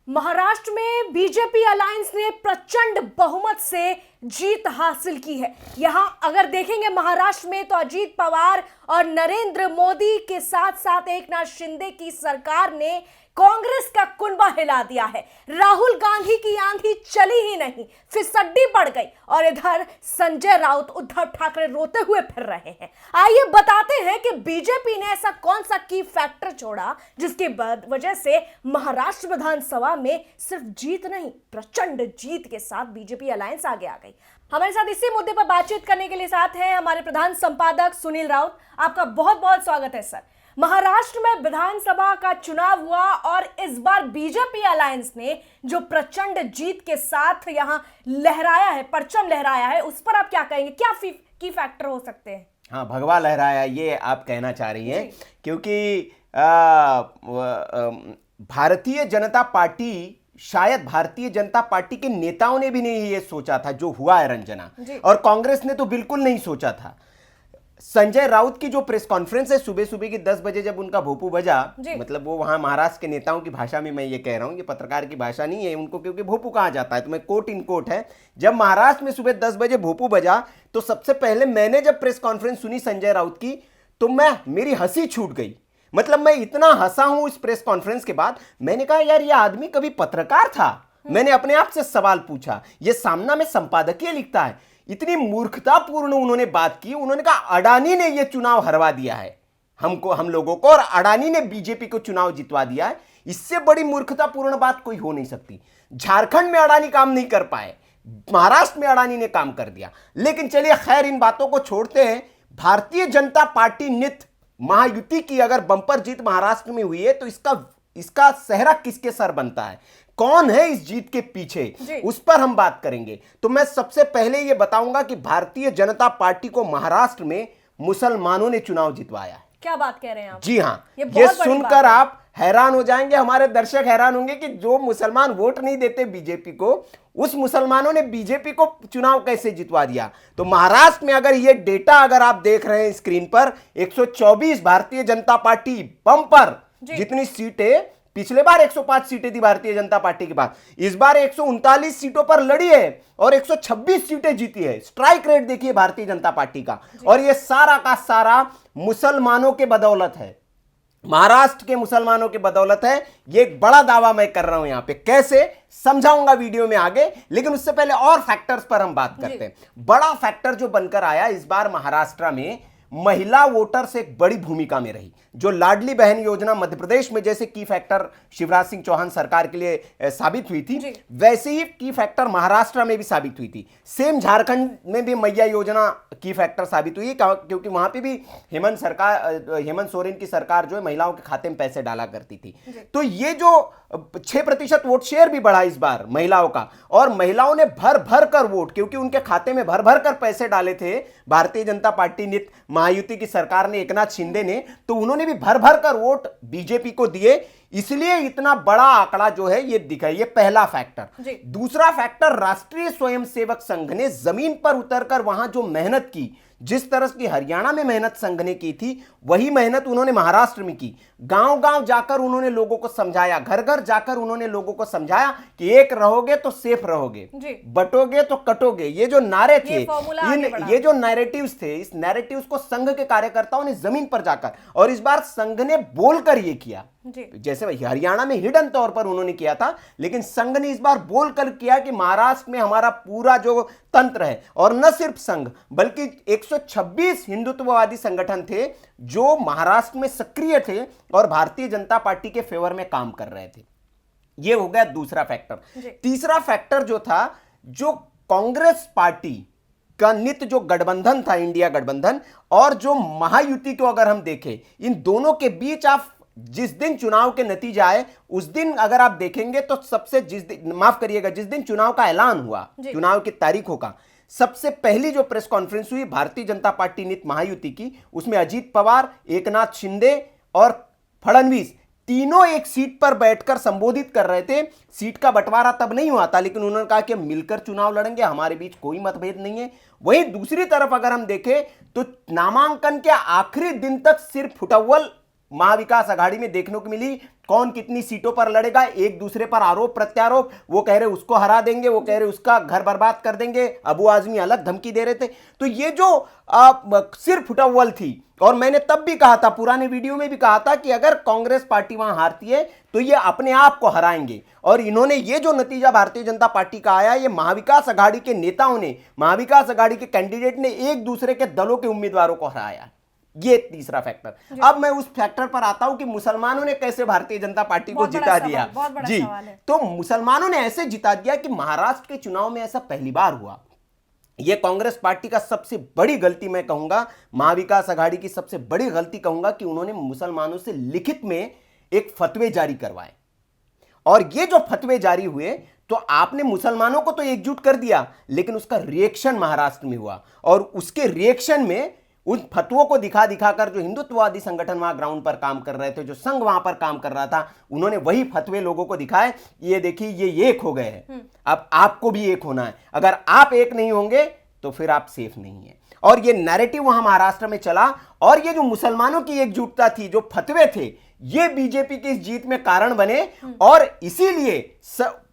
महाराष्ट्र में BJP alliance ने प्रचंड बहुमत से जीत हासिल की है। यहां अगर देखेंगे महाराष्ट्र में तो अजीत पवार और नरेंद्र मोदी के साथ साथ एकनाथ शिंदे की सरकार ने कांग्रेस का कुनबा हिला दिया है। राहुल गांधी की आंधी चली ही नहीं, फिसड्डी बढ़ गई और इधर संजय राउत उद्धव ठाकरे रोते हुए फिर रहे हैं। आइए बताते हैं कि बीजेपी ने ऐसा कौन सा की फैक्टर छोड़ा जिसकी वजह से महाराष्ट्र विधानसभा में सिर्फ जीत नहीं, प्रचंड जीत के साथ बीजेपी अलायंस आगे आ गई। हमारे साथ इसी मुद्दे पर बातचीत करने के लिए साथ हैं हमारे प्रधान संपादक सुनील राउत। आपका बहुत बहुत स्वागत है सर। महाराष्ट्र में विधानसभा का चुनाव हुआ और इस बार बीजेपी अलायंस ने जो प्रचंड जीत के साथ यहां लहराया है, परचम लहराया है, उस पर आप क्या कहेंगे? क्या की फैक्टर हो सकते हैं? हाँ, भगवा लहराया ये आप कहना चाह रही हैं, क्योंकि भारतीय जनता पार्टी, शायद भारतीय जनता पार्टी के नेताओं ने भी नहीं ये सोचा था जो हुआ है रंजना, और कांग्रेस ने तो बिल्कुल नहीं सोचा था। संजय राउत की जो प्रेस कॉन्फ्रेंस है सुबह सुबह की 10 बजे जब उनका भोपू बजा, मतलब वो वहां महाराष्ट्र के नेताओं की भाषा में मैं ये कह रहा हूं कि पत्रकार की भाषा नहीं है उनको, क्योंकि भोपू कहा जाता है, तो मैं कोट इन कोट है। जब महाराष्ट्र में सुबह 10 बजे भोपू बजा तो सबसे पहले मैंने जब प्रेस कॉन्फ्रेंस सुनी संजय राउत की तो मेरी हंसी छूट गई। मतलब मैं इतना हंसा हूं इस प्रेस कॉन्फ्रेंस के बाद। मैंने कहा यार ये आदमी कभी पत्रकार था? मैंने अपने आप से सवाल पूछा। ये सामना में संपादकीय लिखता है। इतनी मूर्खतापूर्ण उन्होंने बात की। उन्होंने कहा अडानी ने यह चुनाव हरवा दिया है हम लोगों को, और अडानी ने बीजेपी को चुनाव जितवा दिया है। इससे बड़ी मूर्खतापूर्ण बात कोई हो नहीं सकती। झारखंड में अडानी काम नहीं कर पाए, महाराष्ट्र में अडानी ने काम कर दिया। लेकिन चलिए खैर, इन बातों को छोड़ते हैं। भारतीय जनता पार्टी नित महायुति की अगर बंपर जीत महाराष्ट्र में हुई है तो इसका सेहरा किसके सर बनता है, कौन है इस जीत के पीछे, उस पर हम बात करेंगे। तो मैं सबसे पहले यह बताऊंगा कि भारतीय जनता पार्टी को महाराष्ट्र में मुसलमानों ने चुनाव जितवाया है। क्या बात कह रहे हैं आप? जी हाँ, ये सुनकर आप हैरान हो जाएंगे, हमारे दर्शक हैरान होंगे कि जो मुसलमान वोट नहीं देते बीजेपी को, उस मुसलमानों ने बीजेपी को चुनाव कैसे जितवा दिया। तो महाराष्ट्र में अगर ये डेटा अगर आप देख रहे हैं स्क्रीन पर, 124 भारतीय जनता पार्टी बम्पर जितनी सीटें, पिछले बार 105 सीटें थी भारतीय जनता पार्टी के पास, इस बार 139 सीटों पर लड़ी है और 126 सीटें जीती है। स्ट्राइक रेट देखिए भारतीय जनता पार्टी का, और ये सारा का सारा मुसलमानों के बदौलत है, महाराष्ट्र के मुसलमानों के बदौलत है। ये एक बड़ा दावा मैं कर रहा हूं यहां पे, कैसे समझाऊंगा वीडियो में आगे। लेकिन उससे पहले और फैक्टर्स पर हम बात करते हैं। बड़ा फैक्टर जो बनकर आया इस बार महाराष्ट्र में, महिला वोटर्स एक बड़ी भूमिका में रही। जो लाडली बहन योजना मध्य प्रदेश में जैसे की फैक्टर शिवराज सिंह चौहान सरकार के लिए साबित हुई थी, वैसे ही की फैक्टर महाराष्ट्र में भी साबित हुई थी। सेम झारखंड में भी मैया योजना की फैक्टर साबित हुई, क्योंकि वहां पे भी हेमंत सोरेन की सरकार जो है महिलाओं के खाते में पैसे डाला करती थी। तो ये जो 6% वोट शेयर भी बढ़ा इस बार महिलाओं का, और महिलाओं ने भर भर कर वोट, क्योंकि उनके खाते में भर भर कर पैसे डाले थे भारतीय जनता पार्टी नित महायुति की सरकार ने, एकनाथ शिंदे ने, तो उन्होंने भी भर भर कर वोट बीजेपी को दिए। इसलिए इतना बड़ा आंकड़ा जो है ये दिखा। ये पहला फैक्टर। दूसरा फैक्टर, राष्ट्रीय स्वयंसेवक संघ ने जमीन पर उतरकर वहां जो मेहनत की, जिस तरह की हरियाणा में मेहनत संघ ने की थी, वही मेहनत उन्होंने महाराष्ट्र में की। गांव गांव जाकर उन्होंने लोगों को समझाया, घर घर जाकर उन्होंने लोगों को समझाया कि एक रहोगे तो सेफ रहोगे, बटोगे तो कटोगे। ये जो नारे थे, ये जो नैरेटिव्स थे, इस नैरेटिव्स को संघ के कार्यकर्ताओं ने जमीन पर जाकर, और इस बार संघ ने बोलकर ये किया। जैसे हरियाणा में हिडन तौर पर उन्होंने किया था, लेकिन संघ ने इस बार बोलकर किया कि महाराष्ट्र में हमारा पूरा जो तंत्र है, और न सिर्फ संघ बल्कि 126 हिंदुत्ववादी संगठन थे जो महाराष्ट्र में सक्रिय थे और भारतीय जनता पार्टी के फेवर में काम कर रहे थे। यह हो गया दूसरा फैक्टर। तीसरा फैक्टर जो था, जो कांग्रेस पार्टी का नित जो गठबंधन था, इंडिया गठबंधन, और जो महायुति को अगर हम देखें, इन दोनों के बीच आप जिस दिन चुनाव के नतीजे आए उस दिन अगर आप देखेंगे तो जिस दिन चुनाव का ऐलान हुआ, चुनाव की तारीखों का, सबसे पहली जो प्रेस कॉन्फ्रेंस हुई भारतीय जनता पार्टी नित महायुति की, उसमें अजीत पवार, एकनाथ शिंदे और फडणवीस तीनों एक सीट पर बैठकर संबोधित कर रहे थे। सीट का बंटवारा तब नहीं हुआ था, लेकिन उन्होंने कहा कि हम मिलकर चुनाव लड़ेंगे, हमारे बीच कोई मतभेद नहीं है। वहीं दूसरी तरफ अगर हम देखें तो नामांकन के आखिरी दिन तक सिर्फ फुटअव्वल महाविकास आघाड़ी में देखने को मिली। कौन कितनी सीटों पर लड़ेगा, एक दूसरे पर आरोप प्रत्यारोप, वो कह रहे उसको हरा देंगे, वो कह रहे उसका घर बर्बाद कर देंगे, अबू आजमी अलग धमकी दे रहे थे। तो ये जो सिर्फ फुटअव्वल थी, और मैंने तब भी कहा था, पुराने वीडियो में भी कहा था कि अगर कांग्रेस पार्टी वहां हारती है तो ये अपने आप को हराएंगे। और इन्होंने ये जो नतीजा भारतीय जनता पार्टी का आया, ये महाविकास आघाड़ी के नेताओं ने, महाविकास आघाड़ी के कैंडिडेट ने एक दूसरे के दलों के उम्मीदवारों को हराया। ये तीसरा फैक्टर। अब मैं उस फैक्टर पर आता हूं कि मुसलमानों ने कैसे भारतीय जनता पार्टी को जिता दिया। जी, तो मुसलमानों ने ऐसे जिता दिया कि महाराष्ट्र के चुनाव में ऐसा पहली बार हुआ। यह कांग्रेस पार्टी का सबसे बड़ी गलती मैं कहूंगा, महाविकास आघाड़ी की सबसे बड़ी गलती कहूंगा कि उन्होंने मुसलमानों से लिखित में एक फतवे जारी करवाए। और ये जो फतवे जारी हुए, तो आपने मुसलमानों को तो एकजुट कर दिया, लेकिन उसका रिएक्शन महाराष्ट्र में हुआ। और उसके रिएक्शन में उन फतवों को दिखा दिखाकर जो हिंदुत्ववादी संगठन वहां ग्राउंड पर काम कर रहे थे, जो संघ वहां पर काम कर रहा था, उन्होंने वही फतवे लोगों को दिखाए। ये देखिए, ये एक हो गए हैं, अब आपको भी एक होना है। अगर आप एक नहीं होंगे तो फिर आप सेफ नहीं है। और ये नैरेटिव वहां महाराष्ट्र में चला। और ये जो मुसलमानों की एकजुटता थी, जो फतवे थे, ये बीजेपी की इस जीत में कारण बने। और इसीलिए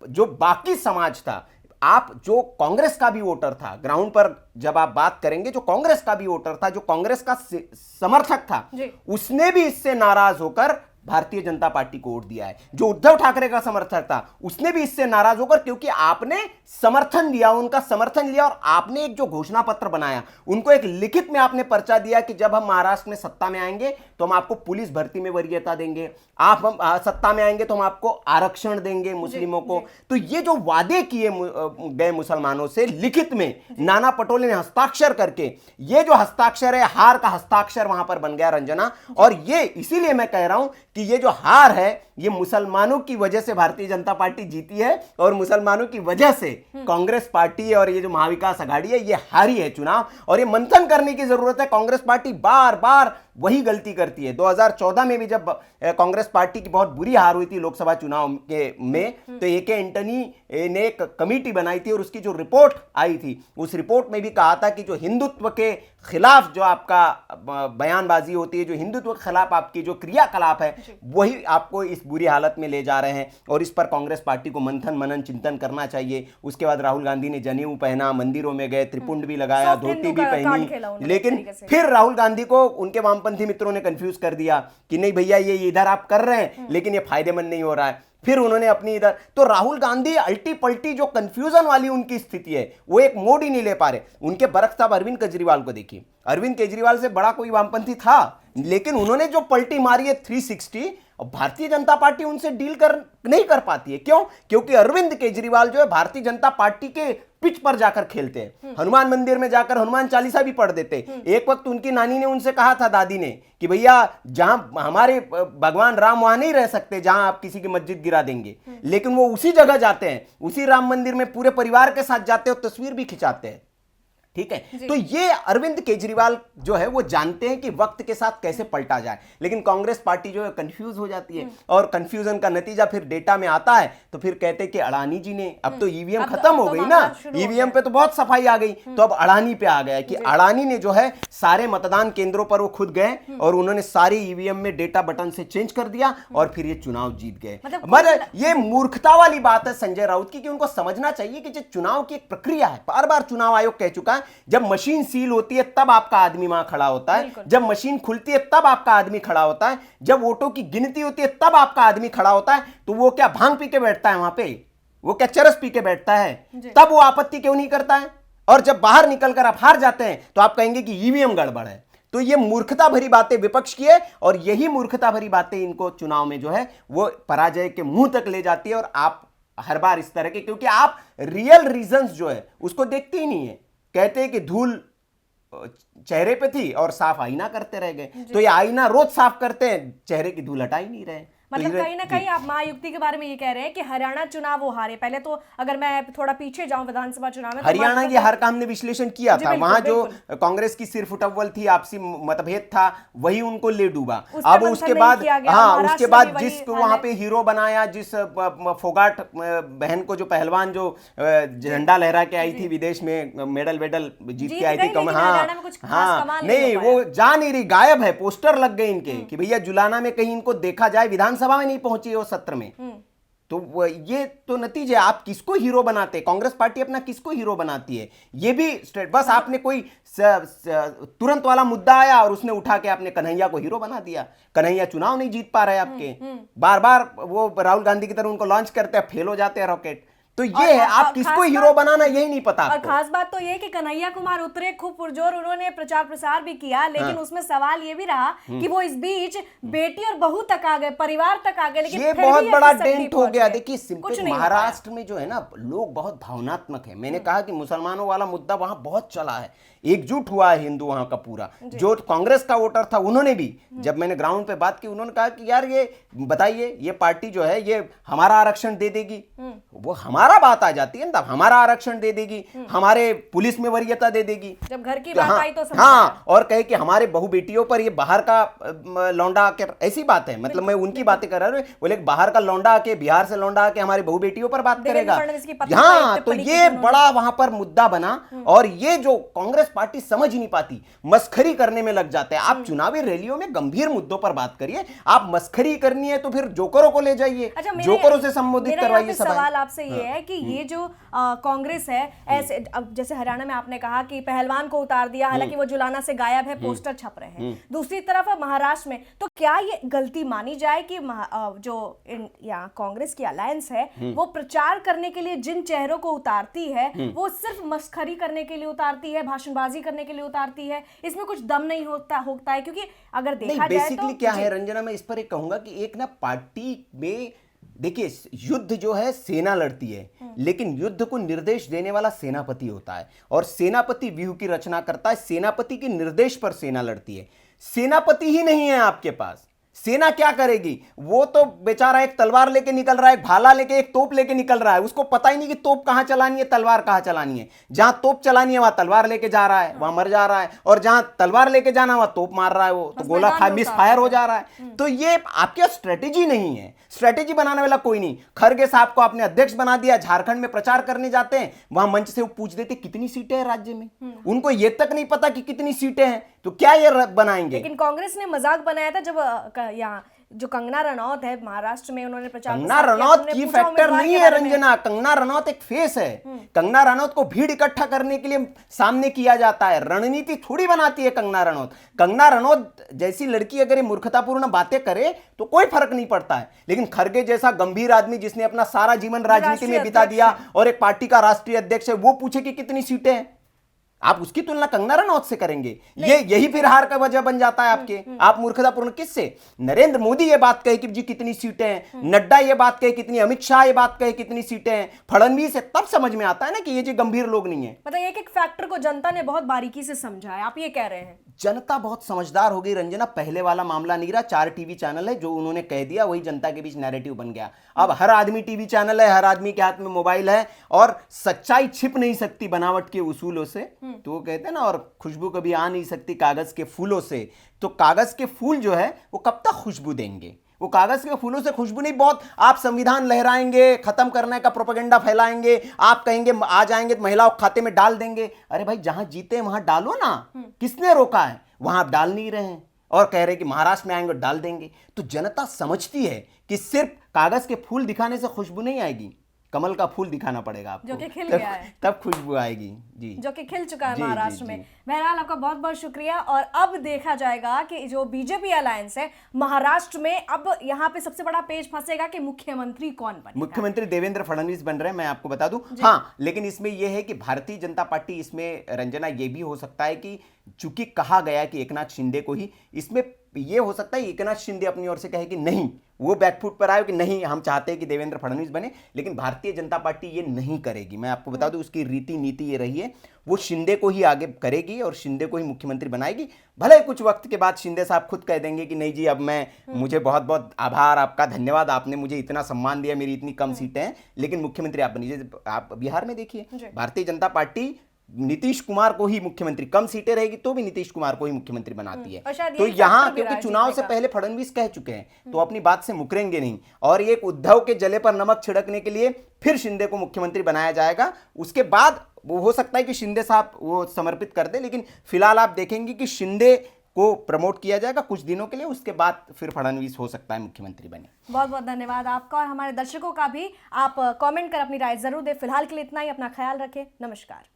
जो बाकी समाज था, आप जो कांग्रेस का भी वोटर था, ग्राउंड पर जब आप बात करेंगे, जो कांग्रेस का भी वोटर था, जो कांग्रेस का समर्थक था, उसने भी इससे नाराज होकर भारतीय जनता पार्टी को वोट दिया है। जो उद्धव ठाकरे का समर्थक था, उसने भी इससे नाराज होकर, क्योंकि आपने समर्थन दिया, उनका समर्थन लिया, और आपने एक जो घोषणा पत्र बनाया, उनको एक लिखित में आपने पर्चा दिया कि जब हम महाराष्ट्र में सत्ता में आएंगे तो हम आपको पुलिस भर्ती में वरीयता देंगे, आप हम सत्ता में आएंगे तो हम आपको आरक्षण देंगे मुस्लिमों को। तो ये जो वादे किए गए मुसलमानों से लिखित में, नाना पटोले ने हस्ताक्षर करके, ये जो हस्ताक्षर है, हार का हस्ताक्षर वहां पर बन गया रंजना। और ये इसीलिए मैं कह रहा हूं कि ये जो हार है, ये मुसलमानों की वजह से भारतीय जनता पार्टी जीती है, और मुसलमानों की वजह से कांग्रेस पार्टी और ये जो महाविकास आघाड़ी है, ये हारी है चुनाव। और ये मंथन करने की जरूरत है। कांग्रेस पार्टी बार बार वही गलती करती है। 2014 में भी जब कांग्रेस पार्टी की बहुत बुरी हार हुई थी लोकसभा चुनाव में, तो ए.के. एंटनी ने एक कमेटी बनाई थी, और उसकी जो रिपोर्ट आई थी, उस रिपोर्ट में भी कहा था कि जो हिंदुत्व के खिलाफ जो आपका बयानबाजी होती है, जो हिंदुत्व के खिलाफ आपकी जो क्रियाकलाप है, वही आपको इस बुरी हालत में ले जा रहे हैं। और इस पर कांग्रेस पार्टी को मंथन मनन चिंतन करना चाहिए। उसके बाद राहुल गांधी ने जनेऊ पहना, मंदिरों में गए, त्रिपुंड भी लगाया, धोती भी पहनी, लेकिन फिर राहुल गांधी को उनके वामपंथी मित्रों ने कंफ्यूज कर दिया कि नहीं भैया, ये इधर आप कर रहे हैं, लेकिन ये फायदेमंद नहीं हो रहा है। फिर उन्होंने अपनी इधर, तो राहुल गांधी अल्टी पल्टी जो कंफ्यूजन वाली उनकी स्थिति है, वो एक मोड ही नहीं ले पा रहे। उनके बरख साहब अरविंद केजरीवाल को देखिए, अरविंद केजरीवाल से बड़ा कोई वामपंथी था, लेकिन उन्होंने जो पलटी मारी है 360, भारतीय जनता पार्टी उनसे डील नहीं कर पाती है। क्यों? क्योंकि अरविंद केजरीवाल जो है भारतीय जनता पार्टी के पिच पर जाकर खेलते हैं, हनुमान मंदिर में जाकर हनुमान चालीसा भी पढ़ देते। एक वक्त उनकी नानी ने उनसे कहा था, दादी ने, कि भैया जहां हमारे भगवान राम वहां नहीं रह सकते जहां आप किसी की मस्जिद गिरा देंगे, लेकिन वो उसी जगह जाते हैं, उसी राम मंदिर में पूरे परिवार के साथ जाते हैं और तस्वीर भी खिंचाते हैं। ठीक है, तो ये अरविंद केजरीवाल जो है वो जानते हैं कि वक्त के साथ कैसे पलटा जाए, लेकिन कांग्रेस पार्टी जो है कंफ्यूज हो जाती है। और कंफ्यूजन का नतीजा फिर डेटा में आता है, तो फिर कहते हैं कि अडानी जी ने, अब तो ईवीएम खत्म हो गई ना, ईवीएम पे तो बहुत सफाई आ गई, तो अब अडानी पे आ गया कि अडानी ने जो है सारे मतदान केंद्रों पर वो खुद गए और उन्होंने सारी ईवीएम में डेटा बटन से चेंज कर दिया और फिर ये चुनाव जीत गए। मतलब ये मूर्खता वाली बात है संजय राउत की, कि उनको समझना चाहिए कि चुनाव की एक प्रक्रिया है। बार बार चुनाव आयोग कह चुका है, जब मशीन सील होती है तब आपका आदमी वहां खड़ा होता है, जब मशीन खुलती है तब आपका आदमी खड़ा होता है, जब वोटों की गिनती होती है तब आपका आदमी खड़ा होता है। तो वो क्या भांग पी के बैठता है वहां पे? वो क्या चरस पी के बैठता है? तब वो आपत्ति क्यों नहीं करता है? और जब बाहर निकलकर आप हार जाते हैं तो आप कहेंगे कि ईवीएम गड़बड़ है। तो ये मूर्खता भरी बातें विपक्ष की है, और यही मूर्खता भरी बातें इनको चुनाव में जो है वो पराजय के मुंह तक ले जाती है। और आप हर बार इस तरह के, क्योंकि आप रियल रीजंस जो है उसको देखते ही नहीं है। कहते हैं कि धूल चेहरे पे थी और साफ आईना करते रह गए, तो ये आईना रोज साफ करते हैं, चेहरे की धूल हटा ही नहीं रहे। मतलब कहीं ना कहीं आप महायुक्ति के बारे में ये कह रहे हैं कि हरियाणा चुनाव वो हारे। पहले तो अगर मैं थोड़ा पीछे जाऊं विधानसभा चुनाव में, हरियाणा की हार का हमने विश्लेषण किया था। वहां जो कांग्रेस की सिर्फ उठव्वल थी, आपसी मतभेद था, वही उनको ले डूबा। अब उसके बाद उसके बाद जिसको वहां पे हीरो बनाया, जिस फोगाट बहन को, जो पहलवान जो झंडा लहरा के आई थी विदेश में, मेडल जीत के आई थी, नहीं वो जा नहीं रही, गायब है। पोस्टर लग गए इनके कि भैया जुलाना में कहीं इनको देखा जाए, विधानसभा में नहीं पहुंची वो सत्र में। तो ये तो नतीजे, आप किसको हीरो बनाते? कांग्रेस पार्टी अपना किसको हीरो बनाती है? ये भी बस आपने कोई तुरंत वाला मुद्दा आया और उसने उठा के आपने कन्हैया को हीरो बना दिया। कन्हैया चुनाव नहीं जीत पा रहे आपके, बार बार वो राहुल गांधी की तरह उनको लॉन्च करते हैं, फेल हो जाते हैं रॉकेट। तो ये है, आप किसको हीरो बनाना यही नहीं पता। और खास बात तो ये कि कन्हैया कुमार उतरे खूब पुरजोर, उन्होंने प्रचार प्रसार भी किया, लेकिन उसमें सवाल ये भी रहा कि वो इस बीच बेटी और बहू तक आ गए, परिवार तक आ गए, लेकिन ये बहुत बड़ा डेंट हो गया। देखिए सिंपल महाराष्ट्र में जो है ना, लोग बहुत भावनात्मक है। मैंने कहा कि मुसलमानों वाला मुद्दा वहां बहुत चला है, एकजुट हुआ है हिंदू वहां का पूरा। जो कांग्रेस का वोटर था उन्होंने भी, जब मैंने ग्राउंड पे बात की, उन्होंने कहा कि यार ये बताइए, ये पार्टी जो है ये हमारा आरक्षण दे देगी, वो हमारा बात आ जाती है ना, हमारा आरक्षण दे देगी, हमारे पुलिस में वरीयता दे देगी। जब घर की बात आई तो हाँ, और कहे कि हमारे बहु बेटियों पर ये बाहर का लौंडा आके, ऐसी बात है, मतलब मैं उनकी बातें कर रहा हूँ, बोले बाहर का लौंडा आके, बिहार से लौंडा आके हमारी बहु बेटियों पर बात करेगा। हाँ, तो ये बड़ा वहां पर मुद्दा बना। और ये जो कांग्रेस पार्टी समझ ही नहीं पाती, मस्खरी करने में लग जाते हैं। आप चुनावी रैलियों में गंभीर मुद्दों पर बात करिए, आप मस्खरी करनी है तो फिर जोकरों को ले जाइए, जोकरों से संबोधित करवाइए। सवाल आपसे ये है कि ये जो कांग्रेस है, ऐसे अब जैसे हरियाणा में आपने कहा कि पहलवान को उतार दिया, हालांकि वो जुलाना से गायब है, पोस्टर छप रहे हैं। दूसरी तरफ महाराष्ट्र में, तो क्या ये गलती मानी जाए कि जो यहाँ कांग्रेस की अलायंस है वो प्रचार करने के लिए जिन चेहरों को उतारती है वो सिर्फ मस्खरी करने के लिए उतारती है, भाषणबाजी करने के लिए उतारती है? इसमें कुछ दम नहीं होता है, क्योंकि अगर देखा जाए बेसिकली क्या है रंजना, मैं इस पर एक कहूंगा कि एक ना पार्टी में देखिए, युद्ध जो है सेना लड़ती है, लेकिन युद्ध को निर्देश देने वाला सेनापति होता है, और सेनापति व्यूह की रचना करता है। सेनापति के निर्देश पर सेना लड़ती है। सेनापति ही नहीं है आपके पास, सेना क्या करेगी? वो तो बेचारा एक तलवार लेके निकल रहा है, एक भाला लेके, एक तोप लेके निकल रहा है, उसको पता ही नहीं कि तोप कहां चलानी है, तलवार कहां चलानी है। जहां तोप चलानी है वहां तलवार लेके जा रहा है, वहां मर जा रहा है, और जहां तलवार लेके जाना वहां तोप मार रहा है, वो तो गोला मिस फायर हो जा रहा है। तो ये आपकी स्ट्रेटेजी नहीं है, स्ट्रेटेजी बनाने वाला कोई नहीं। खरगे साहब को आपने अध्यक्ष बना दिया, झारखंड में प्रचार करने जाते हैं, वहां मंच से वो पूछ देते कितनी सीटें हैं राज्य में, उनको ये तक नहीं पता कि कितनी सीटें हैं, तो क्या ये बनाएंगे? लेकिन कांग्रेस ने मजाक बनाया था जब यहाँ जो कंगना रनौत है महाराष्ट्र में, उन्होंने प्रचार, कंगना रनौत की फैक्टर नहीं है रंजना, कंगना रनौत एक फेस है। कंगना रनौत को भीड़ इकट्ठा करने के लिए सामने किया जाता है, रणनीति थोड़ी बनाती है कंगना रनौत। कंगना रनौत जैसी लड़की अगर ये मूर्खतापूर्ण बातें करे तो कोई फर्क नहीं पड़ता है, लेकिन खरगे जैसा गंभीर आदमी जिसने अपना सारा जीवन राजनीति में बिता दिया और एक पार्टी का राष्ट्रीय अध्यक्ष है, वो पूछे कि कितनी सीटें हैं, आप उसकी तुलना कंगना रनौत से करेंगे? यही फिर हार का वजह बन जाता है आपके। आप मूर्खतापूर्ण किससे? नरेंद्र मोदी ये बात कहे कि जी कितनी सीटें हैं, नड्डा ये बात कहे कितनी, अमित शाह ये बात कहे कितनी सीटें हैं, फडणवीस है, तब समझ में आता है ना कि ये जो गंभीर लोग नहीं है। मतलब एक एक फैक्टर को जनता ने बहुत बारीकी से समझा है, आप ये कह रहे हैं? जनता बहुत समझदार हो गई रंजना। पहले वाला मामला नहीं रहा, 4 टीवी चैनल है, जो उन्होंने कह दिया वही जनता के बीच नैरेटिव बन गया। अब हर आदमी टीवी चैनल है, हर आदमी के हाथ में मोबाइल है, और सच्चाई छिप नहीं सकती बनावट के उसूलों से, तो वो कहते हैं ना, और खुशबू कभी आ नहीं सकती कागज के फूलों से। तो कागज के फूल जो है वो कब तक खुशबू देंगे? वो कागज के फूलों से खुशबू नहीं, बहुत आप संविधान लहराएंगे, खत्म करने का प्रोपेगेंडा फैलाएंगे, आप कहेंगे आ जाएंगे तो महिलाओं के खाते में डाल देंगे। अरे भाई, जहां जीते हैं वहां डालो ना, किसने रोका है? वहां आप डाल नहीं रहे हैं और कह रहे हैं कि महाराष्ट्र में आएंगे और डाल देंगे। तो जनता समझती है कि सिर्फ कागज के फूल दिखाने से खुशबू नहीं आएगी, कमल का फूल दिखाना पड़ेगा आपको, जो कि खिल गया है, तब खुशबू आएगी। जी, जो कि खिल चुका है महाराष्ट्र में। बहरहाल आपका बहुत बहुत शुक्रिया। और अब देखा जाएगा कि जो बीजेपी अलायंस है महाराष्ट्र में, अब यहाँ पे सबसे बड़ा पेच फंसेगा कि मुख्यमंत्री कौन बनेगा। मुख्यमंत्री देवेंद्र फडणवीस बन रहे हैं, मैं आपको बता दूं। हाँ, लेकिन इसमें यह है कि भारतीय जनता पार्टी, इसमें रंजना ये भी हो सकता है कि चूंकि कहा गया कि एकनाथ शिंदे को ही, इसमें यह हो सकता है एकनाथ शिंदे अपनी ओर से कहे कि नहीं, वो बैकफुट पर आए कि नहीं हम चाहते हैं कि देवेंद्र फडणवीस बने, लेकिन भारतीय जनता पार्टी ये नहीं करेगी। मैं आपको बता दूं उसकी रीति नीति ये रही है, वो शिंदे को ही आगे करेगी और शिंदे को ही मुख्यमंत्री बनाएगी। भले ही कुछ वक्त के बाद शिंदे साहब खुद कह देंगे कि नहीं जी अब मैं, मुझे बहुत बहुत आभार आपका, धन्यवाद, आपने मुझे इतना सम्मान दिया, मेरी इतनी कम सीटें हैं, लेकिन मुख्यमंत्री आप बनीजिए। आप बिहार में देखिए भारतीय जनता पार्टी नीतीश कुमार को ही मुख्यमंत्री, कम सीटें रहेगी तो भी नीतीश कुमार को ही मुख्यमंत्री बनाती है। तो यहाँ क्योंकि चुनाव से पहले फडणवीस कह चुके हैं तो अपनी बात से मुकरेंगे नहीं, और एक उद्धव के जले पर नमक छिड़कने के लिए फिर शिंदे को मुख्यमंत्री बनाया जाएगा। उसके बाद वो हो सकता है कि शिंदे साहब वो समर्पित कर दे, लेकिन फिलहाल आप देखेंगे कि शिंदे को प्रमोट किया जाएगा कुछ दिनों के लिए, उसके बाद फिर फडणवीस हो सकता है मुख्यमंत्री बने। बहुत बहुत धन्यवाद आपका और हमारे दर्शकों का भी। आप कमेंट कर अपनी राय जरूर दें। फिलहाल के लिए इतना ही, अपना ख्याल रखें, नमस्कार।